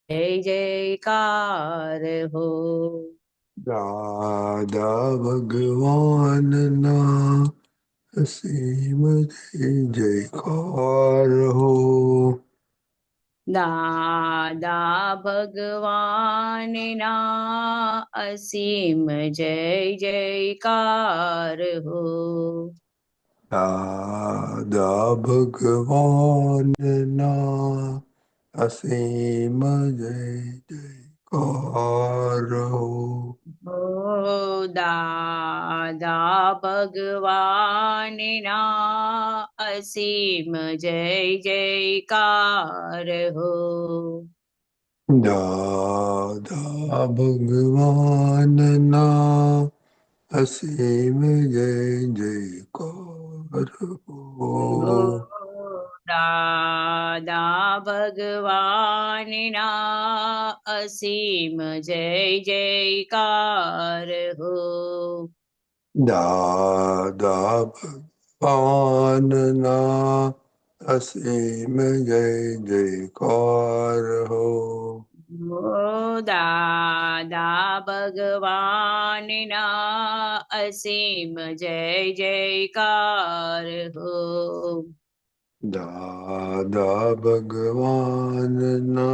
जय जयकार हो। દાદા ભગવાનના અસીમ જય જયકાર હો. દાદા ભગવાનના અસીમ જય જયકાર હો. દાદા ભગવાનના અસીમ જય જયકાર હો. ઓ દાદા ભગવાનના અસીમ જય જયકાર હો. દાદા ભગવાનના અસીમ જય જયકાર હો. દાદા ભગવાનના અસીમ જય જયકાર હો. દાદા ભગવાનના અસીમ જય જયકાર હો. દાદા ભગવાનના અસીમ જય જયકાર હો. દાદા ભગવાનના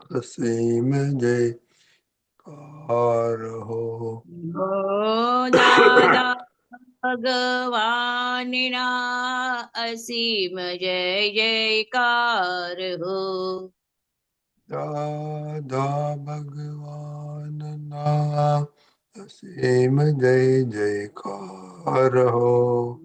અસીમ જયકાર હો. દાદા ભગવાનના અસીમ જય જયકાર હો. દાદા ભગવાનના અસીમ જય જયકાર હો.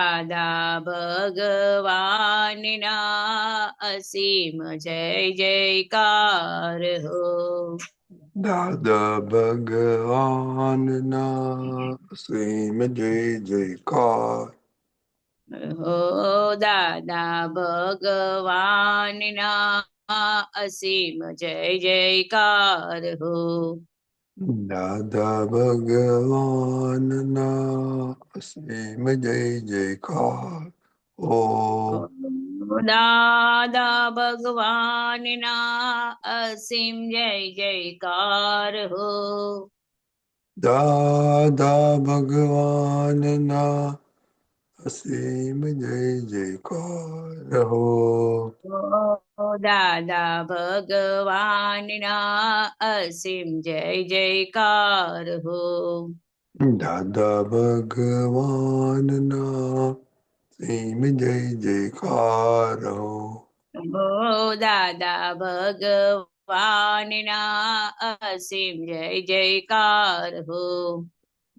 દાદા ભગવાનના અસીમ જય જયકાર હો. દાદા ભગવાનના અસીમ જય જયકાર. દાદા ભગવાનના અસીમ જય જયકાર હો. દાદા ભગવાનના અસીમ જય જયકાર હો. દાદા ભગવાનના અસીમ જય જયકાર હો. દાદા ભગવાનના અસીમ જય જયકાર હો. દાદા ભગવાનના અસીમ જય જયકાર હો. દાદા ભગવાનના અસીમ જય જયકાર હો. દાદા ભગવાનના અસીમ જય જયકાર હો.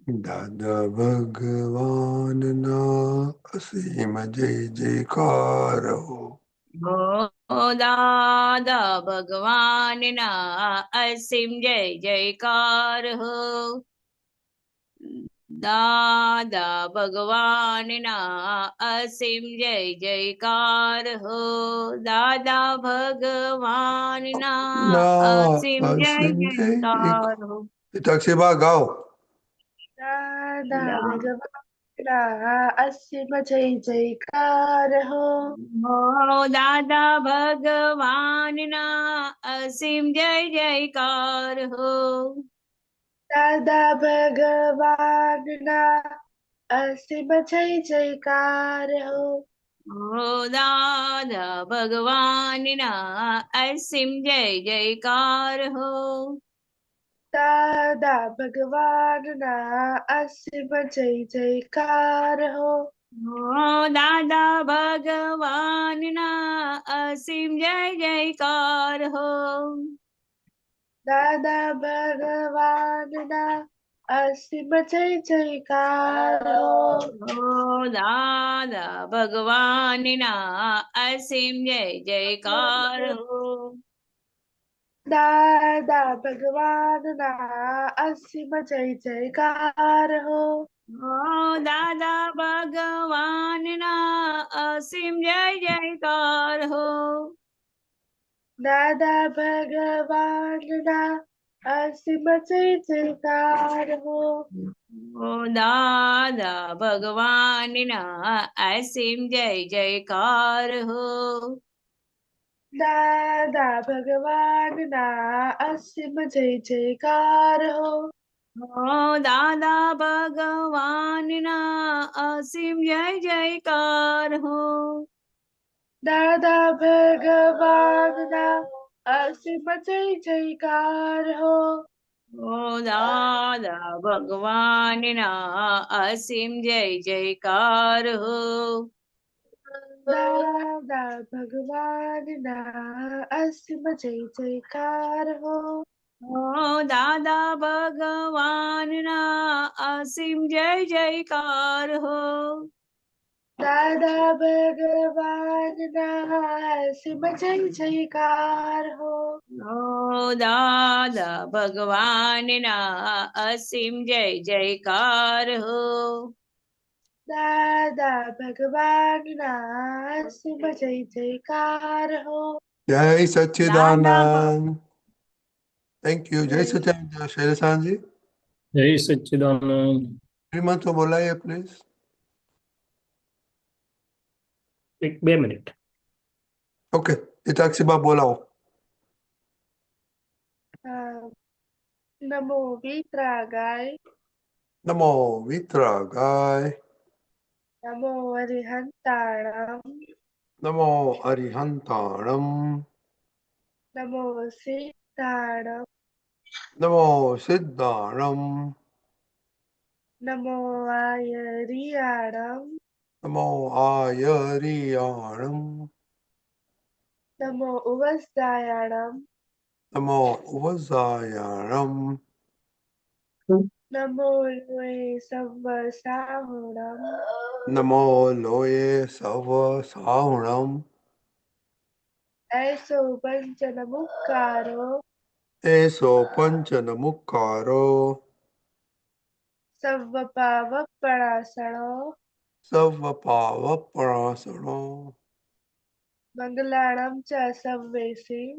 દાદા ભગવાનના અસીમ જય જયકાર હો. દાદા ભગવાનના અસીમ જય જયકાર હો. દાદા ભગવાનના અસીમ જય જયકાર હો. દાદા ભગવાનના ના અસીમ જય અસીમ જય જયકાર જયકાર. હો. પિતાક્ષીબા ગાઓ. દાદા ભગવાનના અસીમ જય જયકાર હો. દાદા ભગવાનના અસીમ જય જયકાર હો. દાદા ભગવાનના અસીમ જય જયકાર હો. દાદા ભગવાનના અસીમ જય જયકાર હો. દાદા ભગવાનના અસીમ જય જયકાર હો. દાદા ભગવાનના અસીમ જય જયકાર હો. દાદા ભગવાનના અસીમ જય જયકાર હો. દાદા ભગવાનના અસીમ જય જયકાર હો. દાદા ભગવાનના અસીમ જય જયકાર હો. દાદા ભગવાનના અસીમ જય જયકાર હો. દાદા ભગવાનના અસીમ જય જયકાર હો. ઓ દાદા ભગવાનના અસીમ જય જયકાર હો. દાદા ભગવાનના અસીમ જય જયકાર હો. ઓ દાદા ભગવાનના અસીમ જય જયકાર હો. દાદા ભગવાનના અસીમ જય જયકાર હો. ઓ દાદા ભગવાનના અસીમ જય જયકાર હો. દાદા ભગવાનના અસીમ જય જયકાર હો. ઓ દાદા ભગવાનના અસીમ જય જયકાર હો. દાદા ભગવાનના અસીમ જય જયકાર હો. ઓ દાદા ભગવાનના અસીમ જય જયકાર હો. દાદા ભગવાનના અસીમ જય જયકાર હો. જય દાદા સચ્ચિદાનંદ. Thank you. જય સચ્ચિદાનંદ શૈલેષાનંદજી. જય સચ્ચિદાનંદ. શ્રીમંતો બોલાઈએ પ્લીઝ. એક 2 મિનિટ. ઓકે, હિતાક્ષીબા બોલાવો. નમો વિતરાગાય નમો વિતરાગાય. નમો અરિહંતાણમ નમો અરિહંતાણમ. નમો સિદ્ધાણમ નમો સિદ્ધાણમ. નમો આયરિયાણમ નમો આયરિયાણમ. નમો ઉવસ્તાયાણમ નમો ઉવઝાયાણમ. નમો લોય સંવસાહુણમ નમો લોયે સવ સાહુણમ. એસો પંચન મુક્કારો એસો પંચન મુક્કારો. સવ્વ પાવપણાસણો સવ પાવપણાસણો. મંગલાણમ ચ સવ્વેસી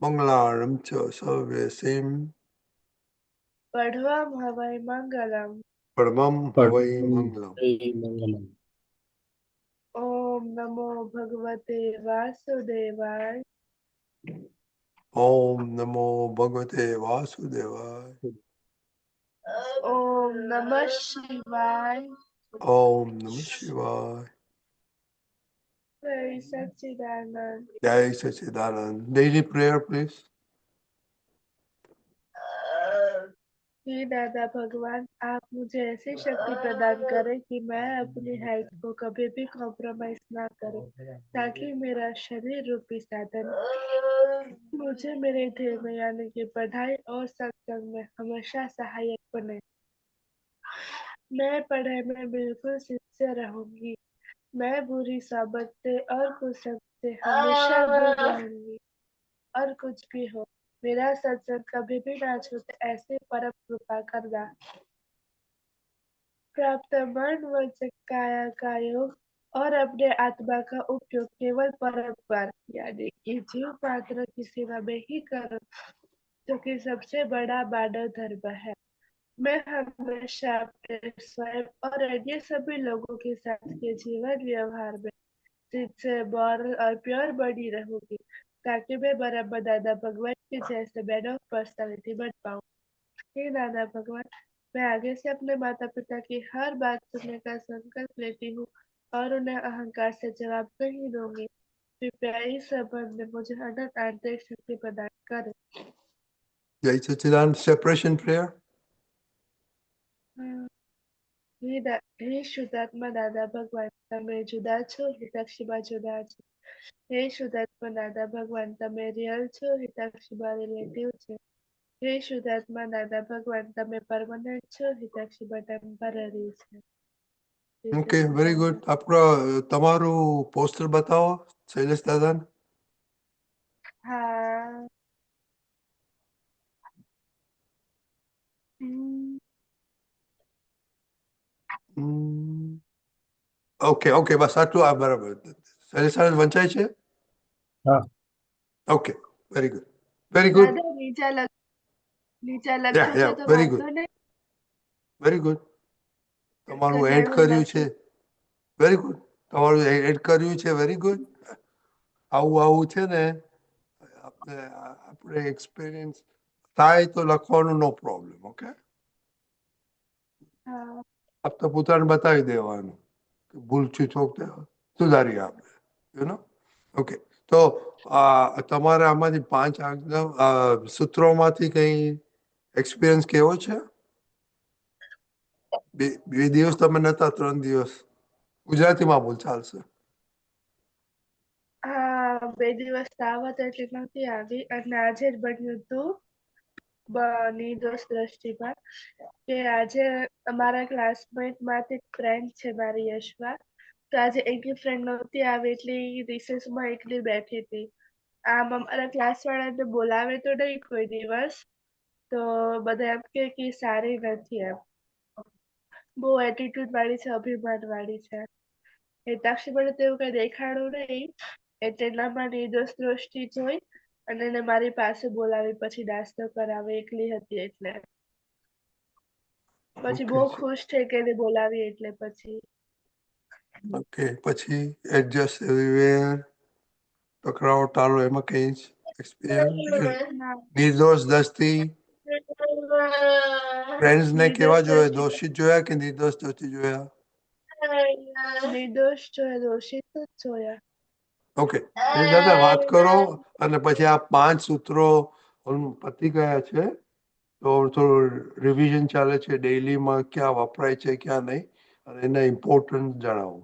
મંગલાણમ ચ સવ્યસીમ. પઢવમ હવૈ મંગલમ. પરમં હવૈ મંગલમ. મંગલમ. ઓમ નમો ભગવતે વાસુદેવાય. ઓમ નમો ભગવતે વાસુદેવાય. ઓમ નમઃ શિવાય. ઓમ નમઃ શિવાય. જય સચ્ચિદાનંદ. જય સચ્चिदानंद. Daily prayer please. हे दादा भगवान, आप मुझे ऐसी शक्ति प्रदान करें कि मैं अपनी हेल्थ को कभी भी कॉम्प्रोमाइज ना करूं, ताकि मेरा शरीर रूपी साधन मुझे मेरे ध्येय में यानी कि पढ़ाई और सत्संग में हमेशा सहायक बने। मैं पढ़ाई में बिल्कुल सिंसियर रहूंगी। मैं बुरी सोबत से और कुसंग से हमेशा दूर रहूंगी। और कुछ भी हो, मेरा सत्संग कभी भी ना छूटे, ऐसे परम कृपा करना। प्राप्त मन वचन काया का योग और अपने आत्मा का उपयोग केवल परम्पर यानी कि जीव मात्र की सेवा में ही करो, जो कि सबसे बड़ा मानव धर्म है। मैं हमेशा अपने स्वयं और अन्य सभी लोगों के साथ के जीवन व्यवहार में सिंसियर, मॉरल और प्योर बनी रहूंगी, ताकि मैं बराबर दादा भगवान के जैसे मैन ऑफ पर्सनालिटी बन पाऊँ। हे दादा भगवान, मैं आगे से अपने माता पिता की हर बात सुनने का संकल्प लेती हूँ और उन्हें अहंकार से जवाब नहीं दूंगी। कृपया इस संबंध में मुझे अनंत आंतरिक शक्ति प्रदान करें। जय सच्चिदानंद. Separation prayer. हे શુદ્ધાત્મા દાદા ભગવાન, તમે જુદા છો, હિતાક્ષીબા જુદા છે. હે શુદ્ધાત્મા દાદા ભગવાન, તમે રિયલ છો, હિતાક્ષીબા રિલેટિવ છે. હે શુદ્ધાત્મા દાદા ભગવાન, તમે પરમનન્ટ છો, હિતાક્ષીબા ટેમ્પરરી છે. Okay, very good. આપણા તમારું પોસ્ટર બતાવો શૈલેષ દાદા. હા. હમ. ઓકે ઓકે, બસ આટલું. આ બરાબર. શૈલેષ દાદા વંચાય છે. હા. Okay, very good, very good. દાદા નીચા Yeah, લખ્યું છે yeah, તો very વાંધો good. નહીં. Very good. તમારું એડ જાણવું કર્યું નથી. છે, વેરી ગુડ. તમારું એડ કર્યું છે, વેરી ગુડ. આવું છે ને, આપણે એક્સપિરિયન્સ થાય તો લખવાનું નો પ્રોબ્લેમ. ઓકે, હા, આપ તો પોતાને બતાવી દેવાનું કે ભૂલ ચૂક સુધારી આપણે, યુ નો. ઓકે, તો તમારે આમાંથી 5 સૂત્રોમાંથી કઈ એક્સપિરિયન્સ કેવો છે? બે દિવસ તમે નતા, 3 દિવસ? ગુજરાતીમાં બોલ, ચાલશે. હા, 2 દિવસ તાવ હતો એટલે નથી આવી, અને આજે જ બન્યું હતું નિર્દોષ દ્રષ્ટિ પર કે આજે અમારા ક્લાસમેટ માંથી ફ્રેન્ડ છે મારી યશવા, તો આજે એકલી ફ્રેન્ડ નહોતી આવી એટલે રિસેસમાં એકલી બેઠી હતી. આમ અમારા ક્લાસ વાળાને બોલાવે તો નહીં કોઈ દિવસ, તો બધા એમ કે સારી નથી, એમ બહુ એટીટ્યુડ વાળી છે, અભિમાન વાળી છે. હેતાક્ષી મને તેવું કઈ દેખાડું નહીં, એટલે એનામાં નિર્દોષ દ્રષ્ટિ જોઈ અને એને મારી પાસે બોલાવી, પછી નાસ્તો કરાવે, એકલી હતી એટલે. પછી બહુ ખુશ થઈ કે એને બોલાવી એટલે. પછી ઓકે, પછી એડજસ્ટ એવરીવેર, ટકરાવ ટાળો, એમાં કઈ એક્સપિરિયન્સ? ના, નિર્દોષ દ્રષ્ટિ, ફ્રેન્ડ્સ ને કેવા નિર્દોષ જોયા? દ્રષ્ટિ દોષિત જોયા કે નિર્દોષ દ્રષ્ટિ જોયા? નિર્દોષ જોયા, દોષિત જ જોયા. ઓકે, દાદા વાત કરો, અને પછી આ 5 સૂત્રો પતી ગયા છે, તો થોડું રિવિઝન ચાલે છે, ડેઈલીમાં ક્યાં વપરાય છે, ક્યાં નહીં, અને એના ઇમ્પોર્ટન્સ જણાવો.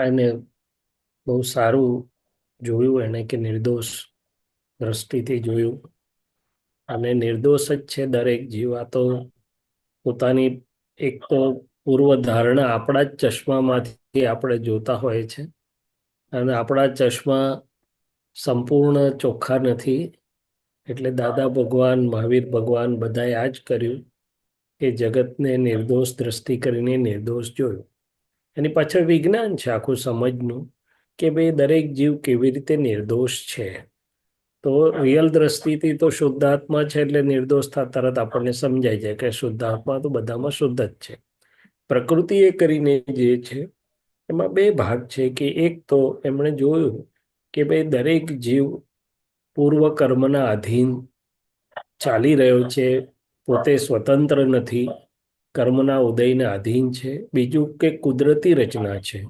એને બહુ સારું જોયું એને કે નિર્દોષ દ્રષ્ટિથી જોયું, અને નિર્દોષ જ છે દરેક જીવ. આ તો પોતાની એક તો પૂર્વ ધારણા આપણા જ ચશ્મામાંથી આપણે જોતા હોય છે, અને આપણા ચશ્મા સંપૂર્ણ ચોખ્ખા નથી. એટલે દાદા ભગવાન, મહાવીર ભગવાન બધાએ આ જ કર્યું કે જગતને નિર્દોષ દ્રષ્ટિ કરીને નિર્દોષ જોયું. એની પાછળ વિજ્ઞાન છે આખું સમજનું, કે ભાઈ દરેક જીવ કેવી રીતે નિર્દોષ છે. તો રિયલ દ્રષ્ટિથી તો શુદ્ધાત્મા છે એટલે નિર્દોષતા તરત આપણને સમજાઈ જાય કે શુદ્ધાત્મા તો બધામાં શુદ્ધ જ છે. પ્રકૃતિ એ કરીને જે છે એમાં 2 ભાગ છે, કે એક તો એમણે જોયું કે ભાઈ દરેક જીવ પૂર્વ કર્મના આધીન ચાલી રહ્યો છે, પોતે સ્વતંત્ર નથી, કર્મના ઉદયને આધીન છે. બીજું કે કુદરતી રચના છે,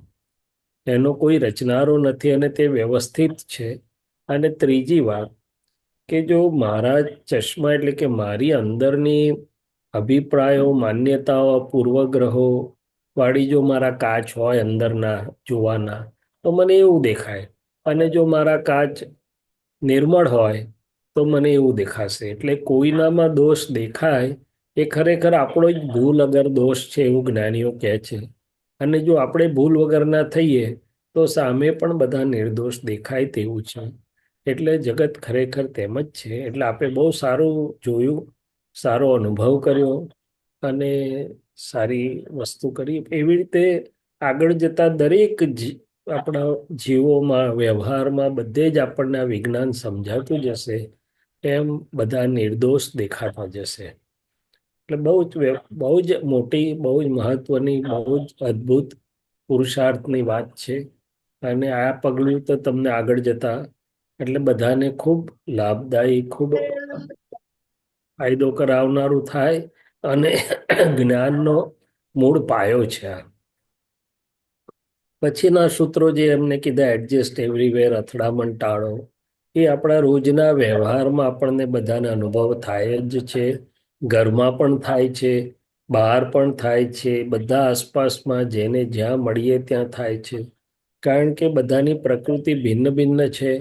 એનો કોઈ રચનારો નથી અને તે વ્યવસ્થિત છે. અને ત્રીજી વાત કે જો મારા ચશ્મા એટલે કે મારી અંદરની અભિપ્રાયો, માન્યતાઓ, પૂર્વગ્રહો વાળી જો મારા કાચ હોય અંદરના જોવાના, તો મને એવું દેખાય, અને જો મારા કાચ નિર્મળ હોય તો મને એવું દેખાશે. એટલે કોઈનામાં દોષ દેખાય એ ખરેખર આપણો જ ભૂલ અગર દોષ છે એવું જ્ઞાનીઓ કહે છે. અને જો આપણે ભૂલ વગરના થઈએ તો સામે પણ બધા નિર્દોષ દેખાય તેવું છે. એટલે જગત ખરેખર તેમ જ છે. એટલે આપણે બહુ સારું જોયું, સારો અનુભવ કર્યો, અને સારી વસ્તુ કરી. એવી રીતે આગળ જતા દરેક આપણા જીવોમાં, વ્યવહારમાં બધે જ આપણને આ વિજ્ઞાન સમજાતું જશે, એમ બધા નિર્દોષ દેખાતા જશે. એટલે બહુ જ મોટી, બહુ જ મહત્વની, બહુ જ અદ્ભુત પુરુષાર્થની વાત છે. અને આ પગલું તો તમને આગળ જતા એટલે બધાને ખૂબ લાભદાયી, ખૂબ ફાયદો કરાવનારું થાય, અને જ્ઞાનનો મૂળ પાયો છે આ. પછીના સૂત્રો જે એમને કીધા, એડજસ્ટ એવરીવેર, અથડામણ ટાળો, એ આપણા રોજના વ્યવહારમાં આપણને બધાને અનુભવ થાય જ છે. ઘરમાં પણ થાય છે, બહાર પણ થાય છે, બધા આસપાસમાં જેને જ્યાં મળીએ ત્યાં થાય છે. કારણ કે બધાની પ્રકૃતિ ભિન્ન ભિન્ન છે.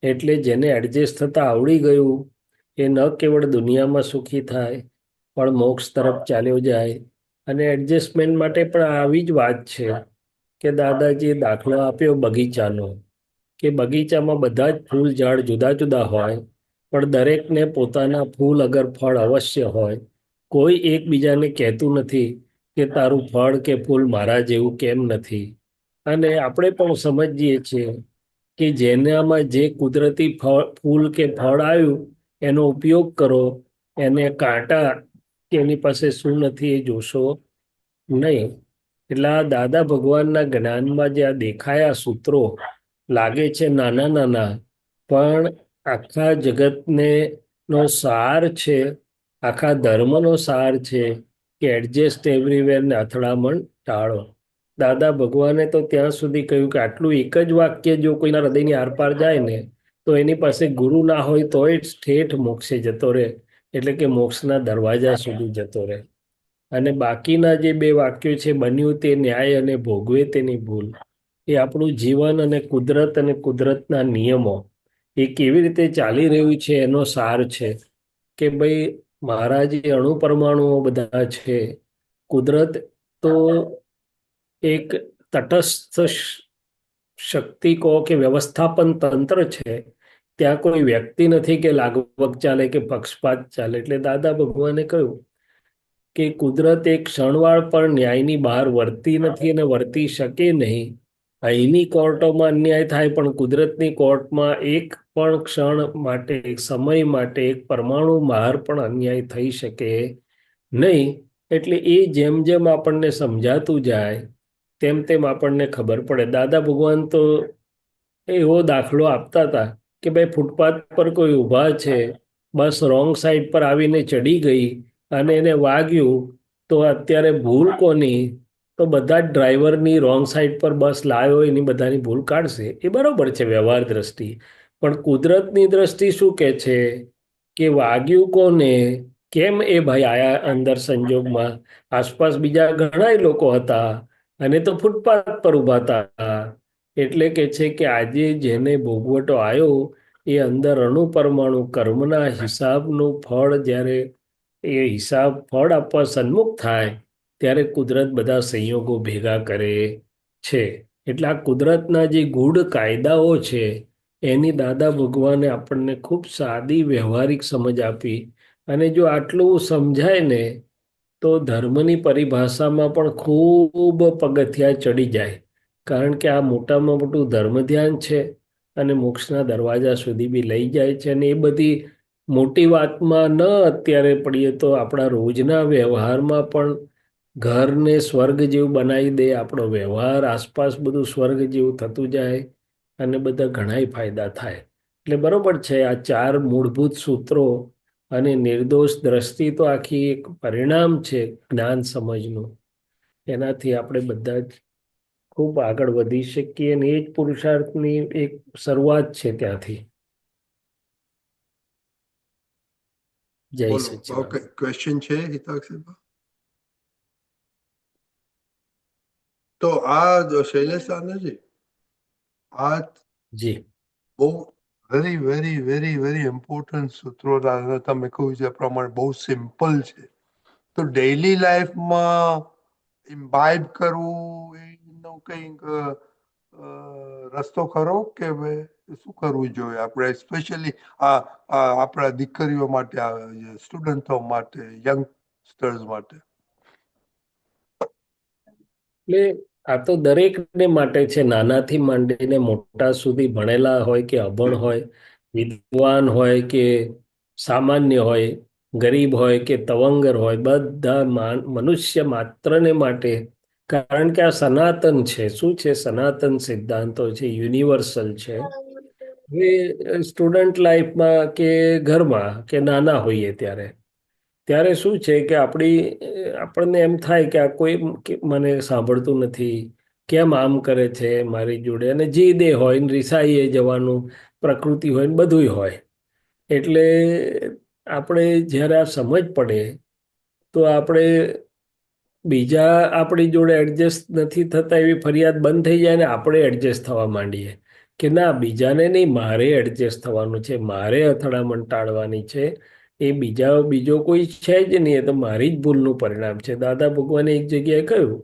એટલે જેને એડજસ્ટ થતા આવડી ગયું એ ન કેવળ દુનિયામાં સુખી થાય પણ મોક્ષ તરફ ચાલ્યો જાય. અને એડજસ્ટમેન્ટ માટે પણ આવી જ વાત છે કે દાદાજીએ દાખલો આપ્યો બગીચાનો, કે બગીચામાં બધા જ ફૂલ ઝાડ જુદા જુદા હોય, પણ દરેકને પોતાના ફૂલ અગર ફળ અવશ્ય હોય. કોઈ એકબીજાને કહેતું નથી કે તારું ફળ કે ફૂલ મારા જેવું કેમ નથી. અને આપણે પણ સમજીએ છીએ કે જેનામાં જે કુદરતી ફૂલ કે ફળ આવ્યું એનો ઉપયોગ કરો, એને કાંટા કે એની પાસે શું નથી એ જોશો નહીં. એટલે આ દાદા ભગવાનના જ્ઞાનમાં જે આ દેખાયા સૂત્રો લાગે છે નાના નાના, પણ આખા જગતને નો સાર છે, આખા ધર્મનો સાર છે કે એડજસ્ટ એવરીવેર ને અથડામણ ટાળો. દાદા ભગવાને તો ત્યાં સુધી કહ્યું કે આટલું એક જ વાક્ય જો કોઈના હૃદયની આરપાર જાય ને તો એની પાસે ગુરુ ના હોય તોય ઠેઠ મોક્ષે જતો રહે, એટલે કે મોક્ષના દરવાજા સુધી જતો રહે. અને બાકીના જે બે વાક્યો છે, બન્યું તે ન્યાય અને ભોગવે તેની ભૂલ, એ આપણું જીવન અને કુદરતના નિયમો એ કેવી રીતે ચાલી રહ્યું છે એનો સાર છે. કે ભાઈ મારા જે અણુ પરમાણુઓ બધા છે, કુદરત તો એક તટસ્થ શક્તિ કહો કે વ્યવસ્થાપન તંત્ર છે. ત્યાં કોઈ વ્યક્તિ નથી કે લાગવગ ચાલે કે પક્ષપાત ચાલે. એટલે દાદા ભગવાને કહ્યું કે કુદરત એક ક્ષણવાળ પણ ન્યાયની બહાર વર્તી નથી અને વર્તી શકે નહીં. અહીંની કોર્ટોમાં અન્યાય થાય પણ કુદરતની કોર્ટમાં એક પણ ક્ષણ માટે, એક સમય માટે, એક પરમાણુ બહાર પણ અન્યાય થઈ શકે નહીં. એટલે એ જેમ જેમ આપણને સમજાતું જાય તેમ તેમ આપણને ખબર પડે. દાદા ભગવાન તો એવો દાખલો આપતા હતા કે ભાઈ ફૂટપાથ પર કોઈ ઊભા છે, બસ રોંગ સાઈડ પર આવીને ચડી ગઈ અને એને વાગ્યું, તો અત્યારે ભૂલ કોની? તો બધા જ ડ્રાઈવરની રોંગ સાઈડ પર બસ લાવ્યો એની બધાની ભૂલ કાઢશે. એ બરોબર છે વ્યવહાર દ્રષ્ટિ, પણ કુદરતની દ્રષ્ટિ શું કે છે કે વાગ્યું કોને? કેમ એ ભાઈ આયા અંદર સંજોગમાં? આસપાસ બીજા ઘણા લોકો હતા અને તો ફૂટપાથ પર ઊભા હતા. એટલે કે છે કે આજે જેને ભોગવટો આવ્યો એ અંદર અણુ પરમાણુ કર્મના હિસાબનું ફળ, જ્યારે એ હિસાબ ફળ આપવા સન્મુખ થાય ત્યારે કુદરત બધા સંયોગો ભેગા કરે છે. એટલે આ કુદરતના જે ગૂઢ કાયદાઓ છે એની દાદા ભગવાને આપણને ખૂબ સાદી વ્યવહારિક સમજ આપી. અને જો આટલું સમજાય ને તો ધર્મની પરિભાષામાં પણ ખૂબ પગથિયા ચડી જાય. કારણ કે આ મોટામાં મોટું ધર્મ ધ્યાન છે અને મોક્ષના દરવાજા સુધી બી લઈ જાય છે. અને એ બધી મોટી વાતમાં ન અત્યારે પડીએ તો આપણા રોજના વ્યવહારમાં પણ ઘરને સ્વર્ગ જેવું બનાવી દે આપણો વ્યવહાર, આસપાસ બધું સ્વર્ગ જેવું થતું જાય અને બધા ઘણાય ફાયદા થાય. એટલે બરોબર છે, આ ચાર મૂળભૂત સૂત્રો અને નિર્દોષ દ્રષ્ટિ તો આખી એક પરિણામ છે જ્ઞાન સમજનું. એનાથી આપણે બધા જ ખૂબ આગળ વધી શકીએ અને એ જ પુરુષાર્થની એક શરૂઆત છે ત્યાંથી. જય બોલો, સચિદાનંદ. ઓકે, ક્વેશ્ચન છે હિતાક્ષી? તો આ શૈલેષ આનંદજી, આ જી બહુ very very very very important સૂત્રો તમે કહ્યું છે એ પ્રમાણે બહુ સિમ્પલ છે. તો ડેઈલી લાઈફમાં ઇમ્બાઇબ કરવું એનો કંઈક રસ્તો ખરો કે શું કરવું જોઈએ આપણે, સ્પેશિયલી આપણા દીકરીઓ માટે, સ્ટુડન્ટો માટે, યંગસ્ટર્સ માટે? એટલે આ તો દરેકને માટે છે, નાનાથી માંડીને મોટા સુધી, ભણેલા હોય કે અભણ હોય, વિદ્વાન હોય કે સામાન્ય હોય, ગરીબ હોય કે તવંગર હોય, બધા મનુષ્ય માત્રને માટે. કારણ કે આ સનાતન છે. શું છે? સનાતન સિદ્ધાંતો છે, યુનિવર્સલ છે. હવે સ્ટુડન્ટ લાઈફમાં કે ઘરમાં કે નાના હોઈએ ત્યારે શું છે કે આપણને એમ થાય કે આ કોઈ મને સાંભળતું નથી, કેમ આમ કરે છે મારી જોડે, અને જીદે હોય ને રિસાઈએ જવાનું પ્રકૃતિ હોય ને બધુંય હોય. એટલે આપણે જ્યારે આ સમજ પડે તો આપણે બીજા આપણી જોડે એડજસ્ટ નથી થતા એવી ફરિયાદ બંધ થઈ જાય ને આપણે એડજસ્ટ થવા માંડીએ કે ના, બીજાને નહીં, મારે એડજસ્ટ થવાનું છે, મારે અથડામણ ટાળવાની છે. એ બીજો કોઈ છે જ નહીં, એ તો મારી જ ભૂલનું પરિણામ છે. દાદા ભગવાને એક જગ્યાએ કહ્યું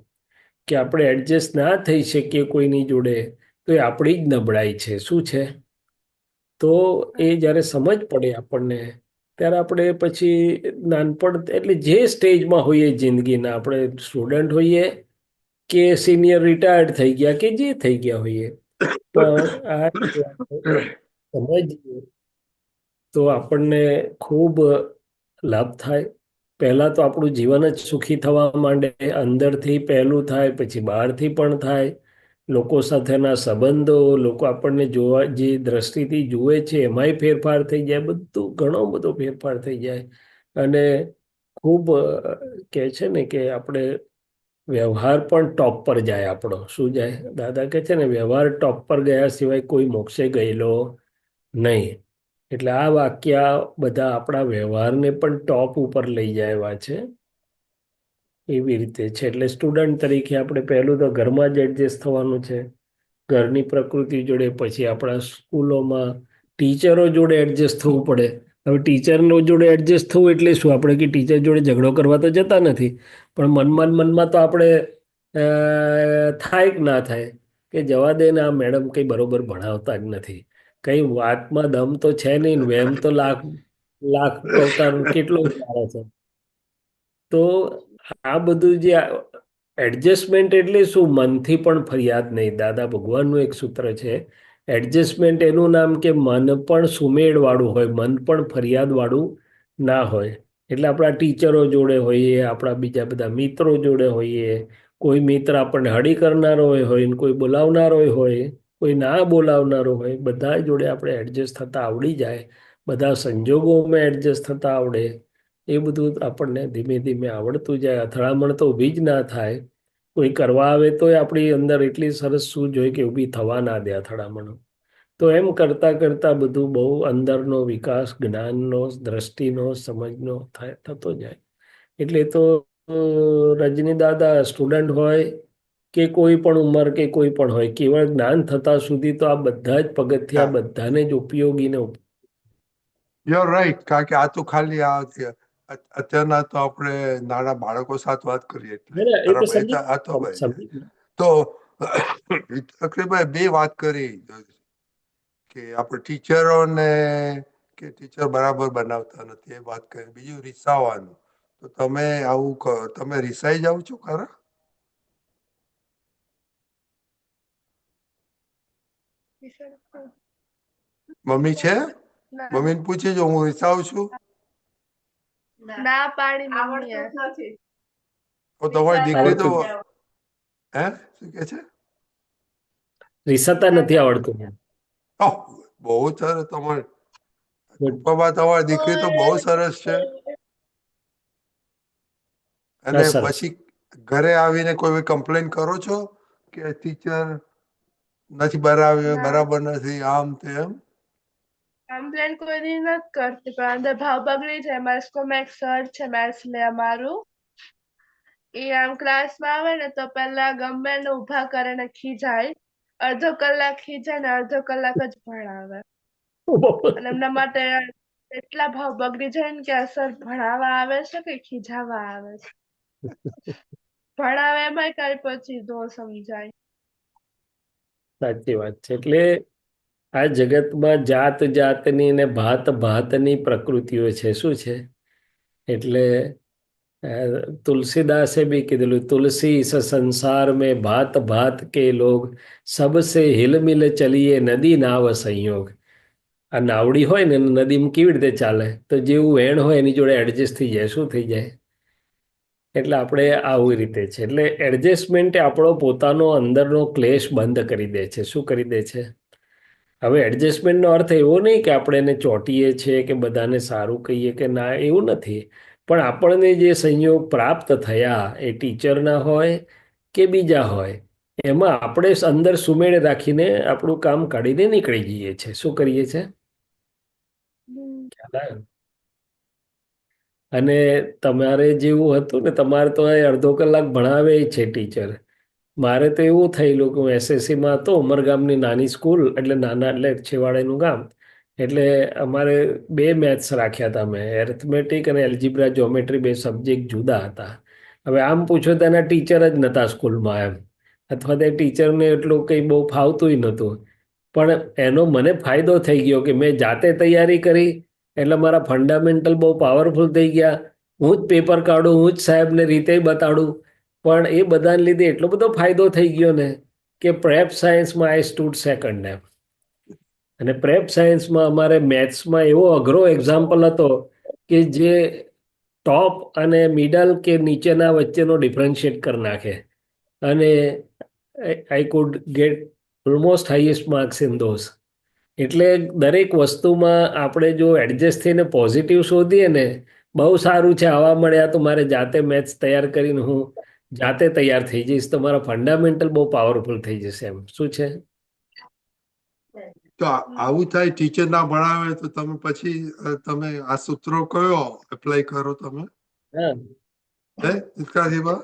કે આપણે એડજસ્ટ ના થઈ શકીએ કોઈની જોડે તો એ આપણી જ નબળાઈ છે. શું છે? તો એ જ્યારે સમજ પડે આપણને ત્યારે આપણે પછી નાનપણ, એટલે જે સ્ટેજમાં હોઈએ જિંદગીના, આપણે સ્ટુડન્ટ હોઈએ કે સિનિયર રિટાયર્ડ થઈ ગયા કે જે થઈ ગયા હોઈએ, પણ આ સમજીએ તો આપણને ખૂબ લાભ થાય. પહેલા તો આપણું જીવન જ સુખી થવા માંડે, અંદરથી પહેલું થાય, પછી બહારથી પણ થાય. લોકો સાથેના સંબંધો, લોકો આપણને જોવા જે દ્રષ્ટિથી જુએ છે એમાંય ફેરફાર થઈ જાય, બધું ઘણો બધો ફેરફાર થઈ જાય. અને ખૂબ કહે છે ને કે આપણે વ્યવહાર પણ ટોપ પર જાય આપણો. શું જાય? દાદા કહે છે ને, વ્યવહાર ટોપ પર ગયા સિવાય કોઈ મોક્ષે ગયેલો નહીં. એટલે આ વાક્ય બધા આપણા વ્યવહારને પણ ટોપ ઉપર લઈ જાય એવા છે. એવી રીતે છે. એટલે સ્ટુડન્ટ તરીકે આપણે પહેલું તો ઘરમાં જ એડજસ્ટ થવાનું છે, ઘરની પ્રકૃતિ જોડે. પછી આપણા સ્કૂલોમાં ટીચરો જોડે એડજસ્ટ થવું પડે. હવે ટીચરનો જોડે એડજસ્ટ થવું એટલે શું? આપણે કે ટીચર જોડે ઝઘડો કરવા તો જતા નથી, પણ મનમાં તો આપણે થાય કે ના થાય કે જવા દે ને, આ મેડમ કંઈ બરોબર ભણાવતા જ નથી, કઈ વાતમાં દમ તો છે નહીં, વેમ તો લાખ લાખ અવતાર કેટલો સારો છે. તો આ બધું જે એડજસ્ટમેન્ટ એટલે શું? મનથી પણ ફરિયાદ નહીં. દાદા ભગવાનનું એક સૂત્ર છે, એડજસ્ટમેન્ટ એનું નામ કે મન પણ સુમેળવાળું હોય, મન પણ ફરિયાદવાળું ના હોય. એટલે આપણા ટીચરો જોડે હોઈએ, આપણા બીજા બધા મિત્રો જોડે હોઈએ, કોઈ મિત્ર આપણને હળી કરનારો હોય ને કોઈ બોલાવનારો હોય, કોઈ ના બોલાવનારો હોય, બધા જોડે આપણે એડજસ્ટ થતા આવડી જાય, બધા સંજોગોમાં એડજસ્ટ થતા આવડે, એ બધું આપણને ધીમે ધીમે આવડતું જાય. અથડામણ તો ઊભી જ ના થાય. કોઈ કરવા આવે તોય આપણી અંદર એટલી સરસ સૂઝ હોય કે ઊભી થવા ના દે અથડામણ. તો એમ કરતાં કરતાં બધું બહુ અંદરનો વિકાસ, જ્ઞાનનો, દ્રષ્ટિનો, સમજનો થતો જાય. એટલે તો રજની દાદા સ્ટુડન્ટ હોય કે કોઈ પણ ઉંમર કે કોઈ પણ હોય, કેવળ જ્ઞાન થતા સુધી તો આ બધા જ પગથિયા બધાને જ ઉપયોગી ને યુ રાઈટ. કારણ કે આ તો ખાલી અત્યારના તો આપણે નાના બાળકો સાથે વાત કરીએ એટલે એ તો બરાબર. સમજી આ તો સમજી તો અક્ષયભાઈ બે વાત કરી કે આપણે ટીચરોને કે ટીચર બરાબર બનાવતા નથી, એ વાત કરી. બીજું રિસાવાનું. તો તમે આવું તમે રિસાઈ જાઓ છો ખરા? મમ્મી છે? મમ્મીને પૂછી જો, હું રિસાવું છું? ના પાડી મમ્મીએ. તો તમારી દીકરી તો આવડતું હે શું કે છે? રિસાતા નથી આવડતું. ઓહ, બહુ સરસ. તમારી કૃપાબા, તમારી દીકરી તો બહુ સરસ છે. અને સરસ. પછી ઘરે આવીને કોઈ કમ્પ્લેન કરો છો કે ટીચર નથી બરાબર નથી, આમ તેમ? કમ્પ્લેન કોઈ દી નથી કરતી, પણ અંદર ભાવ બગડી જાય. મારા સ્કૂલમાં એક સર છે, મેથ્સ લે અમારું, એ આમ ક્લાસમાં આવે ને તો પેલા ગમે ને ઊભા કરે ને ખીજાય, અડધો કલાક ખીજાય ને અડધો કલાક જ ભણાવે. અને એમના માટે એટલા ભાવ બગડી જાય ને કે આ સર ભણાવવા આવે છે કે ખીજાવા આવે છે. ભણાવે એમાં કઈ પછી ન સમજાય. સાચી વાત છે. એટલે આ જગતમાં જાત જાતની ને ભાત ભાતની પ્રકૃતિઓ છે. શું છે? એટલે तुलसीदासे भी કીધેલું, તુલસી इस संसार में भात भात के लोग, सबसे हिल मिल चलिए नदी नाव संयोग. આ નાવડી હોય ને નદીમાં કેવી રીતે ચાલે? તો જેવું વેણ હોય એની જોડે એડજસ્ટ થઈ જાય. શું થઈ જાય? એટલે આપણે આવી રીતે છે. એટલે એડજસ્ટમેન્ટ આપણો પોતાનો અંદરનો ક્લેશ બંધ કરી દે છે. શું કરી દે છે? હવે એડજસ્ટમેન્ટનો અર્થ એવો નહીં કે આપણે એને ચોંટીએ છીએ કે બધાને સારું કહીએ કે ના, એવું નથી. પણ આપણને જે સંયોગ પ્રાપ્ત થયા, એ ટીચરના હોય કે બીજા હોય, એમાં આપણે અંદર સુમેળ રાખીને આપણું કામ કાઢીને નીકળી જઈએ છીએ. શું કરીએ છીએ? ખ્યાલ આવ્યો? અને તમારે જેવું હતું ને, તમારે તો અડધો કલાક ભણાવે છે ટીચર. મારે તો એવું થયેલું કે હું એસએસસીમાં હતો, ઉમરગામની નાની સ્કૂલ, એટલે નાના એટલે છેવાડેનું ગામ. એટલે અમારે બે મેથ્સ રાખ્યા હતા મેં, એરિથમેટિક અને એલ્જીબ્રા જ્યોમેટ્રી, બે સબ્જેક્ટ જુદા હતા. હવે આમ પૂછો તો એના ટીચર જ નહોતા સ્કૂલમાં એમ, અથવા તે ટીચરને એટલું કંઈ બહુ ફાવતું નહોતું. પણ એનો મને ફાયદો થઈ ગયો કે મેં જાતે તૈયારી કરી, એટલે મારા ફંડામેન્ટલ બહુ પાવરફુલ થઈ ગયા. હું જ પેપર કાઢું, હું જ સાહેબને રીતે બતાડું. પણ એ બધાને લીધે એટલો બધો ફાયદો થઈ ગયો ને કે પ્રેપ સાયન્સમાં આઈ સ્ટૂડ સેકન્ડ એમ. અને પ્રેપ સાયન્સમાં અમારે મેથ્સમાં એવો અઘરો એક્ઝામ્પલ હતો કે જે ટોપ અને મિડલ કે નીચેના વચ્ચેનો ડિફરન્શિએટ કરી નાખે અને I could get almost highest marks in those. એટલે દરેક વસ્તુમાં આપણે જો એડજસ્ટ થઈને પોઝિટિવ શોધીએ ને, બહુ સારું છે, આવા મળ્યા તો મારે જાતે મેથ્સ તૈયાર કરીને હું જાતે તૈયાર થઈ જઈશ, તો મારા ફંડામેન્ટલ બહુ પાવરફુલ થઈ જશે. એમ શું છે? તો આવું થાય, ટીચર ના ભણાવે તો તમે પછી તમે આ સૂત્રો કયો એપ્લાય કરો તમે? હા, હે હિતકાજીબા?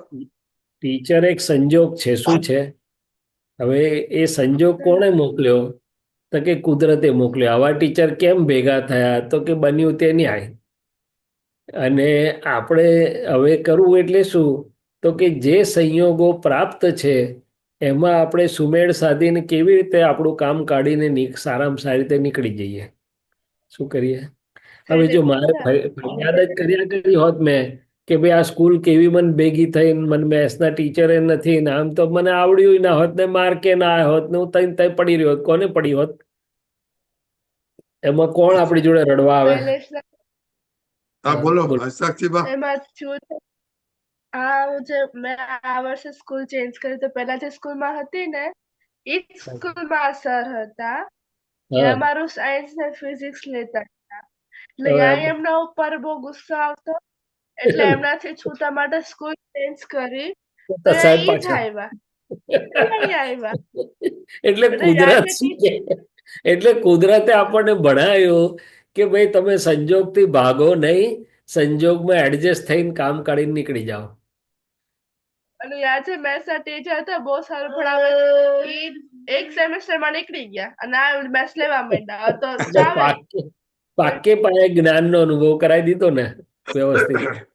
ટીચર એક સંજોગ છે. શું છે? હવે એ સંજોગ કોણે મોકલ્યો? તો કે કુદરતે મોકલ્યો. આવા ટીચર કેમ ભેગા થયા? તો કે બન્યું તે ન્યાય. અને આપણે હવે કરવું એટલે શું? તો કે જે સંયોગો પ્રાપ્ત છે એમાં આપણે સુમેળ સાધીને કેવી રીતે આપણું કામ કાઢીને સારામાં સારી રીતે નીકળી જઈએ. શું કરીએ? હવે જો મારે ફરિયાદ જ કર્યા કરી હોત મેં કે ભાઈ આ સ્કૂલ કેવી મને ભેગી થઈ, મને મેથ્સના ટીચરે નથી ને આમ, તો મને આવડ્યું ના હોત ને માર્કે ના આવ્યો હોત ને હું તઈ પડી રહ્યો હોત. કોને પડી હોત? એમાં કોણ આપણી જોડે રડવા આવે? શૈલેષ હા બોલો બોલો. હિતકાજીબા. એમાં શું છે, મેં આ વર્ષે સ્કૂલ ચેન્જ કરી, તો પહેલા જે સ્કૂલમાં હતી ને એ જ સ્કૂલમાં સર હતા એ હા, અમારું સાયન્સ ને ફિઝિક્સ લેતા હતા. એટલે હવે ત્યાં એમના ઉપર બહુ ગુસ્સો આવતો, એટલે એમનાથી છૂટા માટે સ્કૂલ ચેન્જ કરી. તો સાહેબ ઈ જ પાછા આવ્યા, અહીં આવ્યા. એટલે અને કુદરત યાદ શું છે? એટલે કુદરતે આપણને ભણાવ્યું કે ભાઈ તમે સંજોગથી ભાગો નહીં, સંજોગમાં એડજસ્ટ થઈને કામ કાઢીને નીકળી જાઓ. અને યાદ છે મેથ્સ ના ટીચર હતા, બહુ સારું ભણાવે. ઈ એક સેમેસ્ટર માં નીકળી ગયા અને આ મેથ્સ લેવા માંડ્યા. તો એટલે ચાલે. પાકે પાયે જ્ઞાનનો અનુભવ કરાવી દીધો ને વ્યવસ્થિત.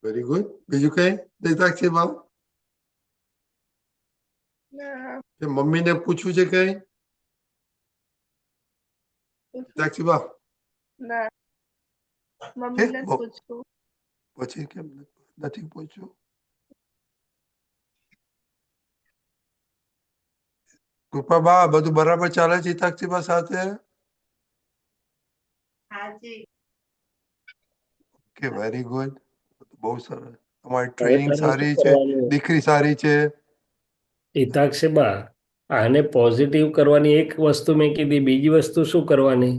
Very good. બીજું કઈ હિતકાજીબા? ના, કે મમ્મીને પૂછવું છે કઈ હિતકાજીબા? ના, મમ્મીને જ પૂછવું. પછી કેમ નથી પૂછ્યું? કૃપાબા બધું બરાબર ચાલે છે હિતકાજીબા સાથે? કે વેરી ગુડ, બહુ સરસ. તમારી હવે ટ્રેનિંગ તારે શું સારી છે, કરવાનું? દીકરી સારી છે. હિતાક્ષબા, આને પોઝિટિવ કરવાની એક વસ્તુ મેં કીધી, બીજી વસ્તુ શું કરવાની?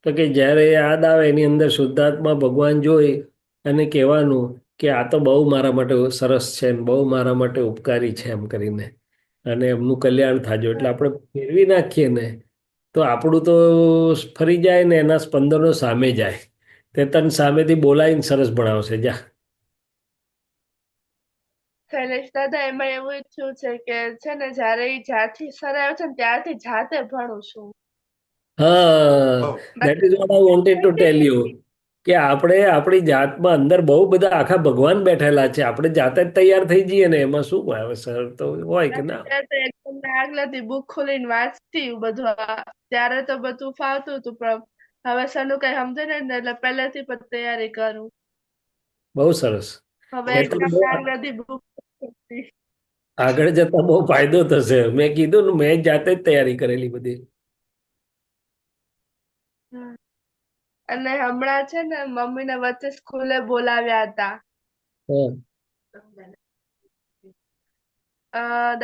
તો કે જ્યારે યાદ આવે એની અંદર શુદ્ધાત્મા ભગવાન જોઈ અને કહેવાનું કે આ તો બહુ મારા માટે સરસ છે, બહુ મારા માટે ઉપકારી છે એમ કરીને, અને એમનું કલ્યાણ થાજો. એટલે આપણે ફેરવી નાખીએ ને તો આપણું તો ફરી જાય ને એના સ્પંદનો સામે જાય. તે તને સામેથી બોલાવીને સરસ ભણાવશે. જા. શૈલેષ દાદા, એમાં એવું ઈચ્છ્યું છે કે છે ને જયારે ઈ જ્યારથી સર આવ્યો છે ને ત્યારથી જાતે ભણું છું. હા, that is what I wanted to tell you કે આપણે આપણી જાતમાં અંદર બહુ બધા આખા ભગવાન બેઠેલા છે. આપણે જાતે જ તૈયાર થઈ જઈએ ને એમાં શું આવે? સર તો હોય કે ના. એકદમ આગળથી બુક ખોલીને વાંચતી બધું. ત્યારે તો બધું ફાવતું હતું, પણ હવે સરનું કઈ સમજે ને એટલે પહેલેથી પણ તૈયારી કરું. બહુ સરસ. હવે એટલે એકદમ આગળથી બુક આગળ જતા બહુ ફાયદો થશે. મેં કીધું ને, મેં જાતે જ તૈયારી કરેલી બધી. અને હમણાં છે ને મમ્મીને વચ્ચે સ્કૂલે બોલાવ્યા હતા. હા.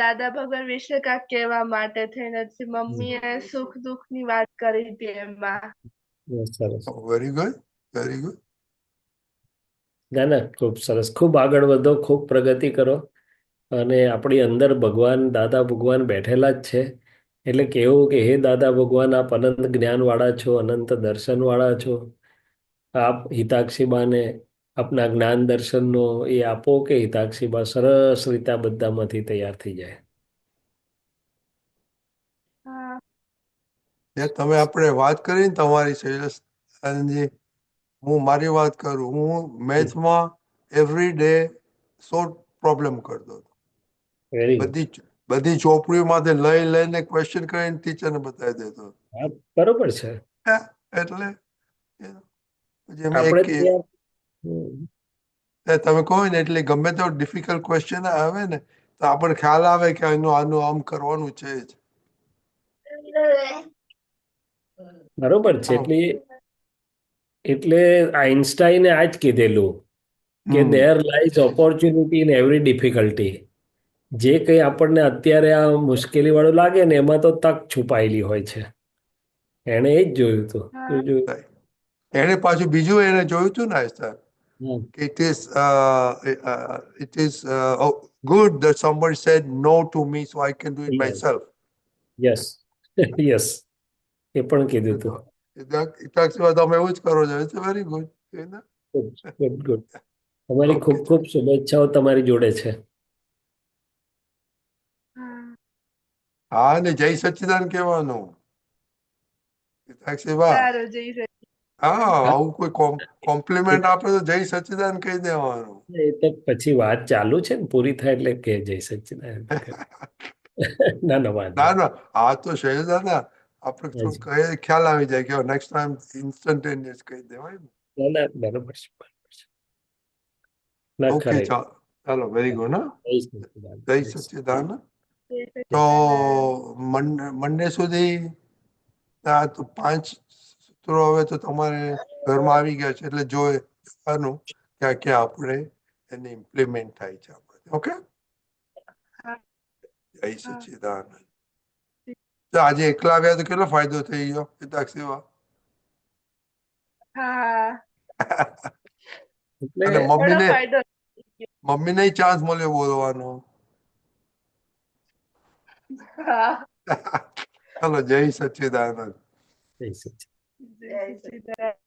દાદા ભગવાન વિશે કાંઈક કહેવા માટે થઈને મમ્મીએ સુખ દુઃખ ની વાત કરી હતી એમાં. બહુ સરસ. Very good, very good. ના ના, ખૂબ સરસ. ખૂબ આગળ વધો, ખૂબ પ્રગતિ કરો. અને આપણી અંદર ભગવાન, દાદા ભગવાન બેઠેલા જ છે. એટલે કેવું કે હે દાદા ભગવાન, આપ અનંત જ્ઞાન વાળા છો, અનંત દર્શન વાળા છો. આપ હિતાક્ષીબાને આપના જ્ઞાન દર્શનનો એ આપો કે હિતાક્ષીબા સરસ રીતે આ બધામાંથી તૈયાર થઈ જાય. હા, તમે આપણે વાત કરી ને તમારી શૈલેષ આનંદજી, હું મારી વાત કરું. હું મેથ્સમાં એવરી ડે 100 પ્રોબ્લેમ કરતો હતો. Very good. બધી ચોપડીઓમાંથી લઈને ક્વેશ્ચન કરીને ટીચરને બતાવી દેતો. હા, બરોબર છે. એટલે પછી એમાં આપણે એક ત્યાં તમે કહો ને એટલે ગમે તો ડિફિકલ્ટ ક્વેશ્ચન આવે ને તો આપણને ખ્યાલ આવે કે આનું આમ કરવાનું છે જ. બરોબર છે. હા. એટલે આઈન્સ્ટાઈને આ જ કીધેલું કે hmm there lies opportunity in every difficulty. જે કંઈ આપણને અત્યારે આ મુશ્કેલી વાળું લાગે ને એમાં તો તક છુપાયેલી હોય છે. એણે એ જ જોયું હતું. હા એને પાછું બીજું એને જોયું હતું ને sir, hmm. it is good that somebody said no to me so I can do it Yes, myself. yes, yes. એ પણ કીધું હતું. હિતાક્ષીમાં તમે એવું જ કરો છો. It's very good. Good, good, good. તમારી ઓકે. ખૂબ ખૂબ શુભેચ્છાઓ તમારી જોડે છે. હા હા ને જય સચ્ચિદાન કહેવાનું હિતાક્ષી બા. સારું જઈ શકે. હા, હા, આવું કોઈ એ કોમ્પ્લિમેન્ટ આપે તો જય સચ્ચિદાન કહી દેવાનું. એ તો પછી વાત ચાલુ છે ને, પૂરી થાય એટલે કે જય સચ્ચિદાનંદ. ના ના વાંધો ના નહીં. ના, આ તો શૈલદાદા આપણે થોડું હાજી. કહે ખ્યાલ આવી જાય કે નેક્સ્ટ ટાઈમ ઇન્સ્ટન્ટેનિયસ કહી દેવાય ને. ના ના બરોબર છે, બરોબર છે. ના ઓકે, ખરેખર. ચાલો વેરી ગુડ. હા, જય સચ્ચિદાનંદ, જય જય સચ્ચિદાનંદ. સચ્ચિદાન. જય તો સચ્ચિદાનંદ. મંડે સુધી આ તો 5 સૂત્રો હવે તો તમારે ઘરમાં આવી ગયા છે એટલે જોવાનું ક્યાં ક્યાં આપણે એને ઇમ્પ્લિમેન્ટ થાય છે આપણે. ઓકે, હા જય હા સચ્ચિદાનંદ. તો આજે એકલા આવ્યા તો કેટલો ફાયદો થઈ ગયો પિતાક્ષીમાં. હા એટલે અને ઘણો ફાયદો થઈ મમ્મીને ચાન્સ મળ્યો બોલવાનો. ગયો. હા ચલો જય સચ્ચિદાનંદ. જય સચ્ચિદાનંદ. જય સચ્ચિદાનંદ.